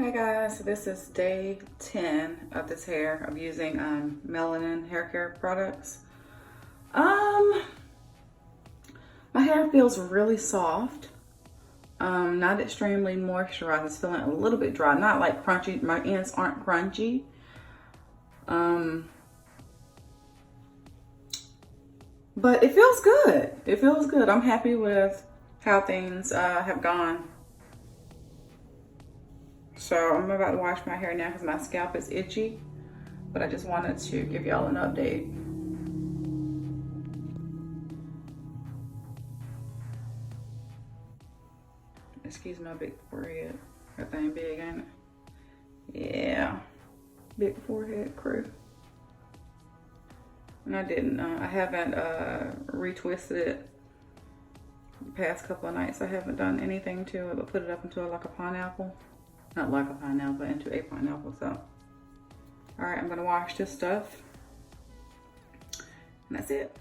Hey guys, so this is day 10 of this hair of using melanin hair care products. My hair feels really soft, not extremely moisturized. It's feeling a little bit dry, not like crunchy. My ends aren't crunchy. But it feels good. It feels good. I'm happy with how things have gone. So I'm about to wash my hair now because my scalp is itchy, but I just wanted to give y'all an update. Excuse my big forehead. That thing big, ain't it? Yeah, big forehead crew. And I haven't retwisted it the past couple of nights. I haven't done anything to it but put it up into like a pineapple. Not like a pineapple, but into a pineapple. So, all right, I'm gonna wash this stuff, and that's it.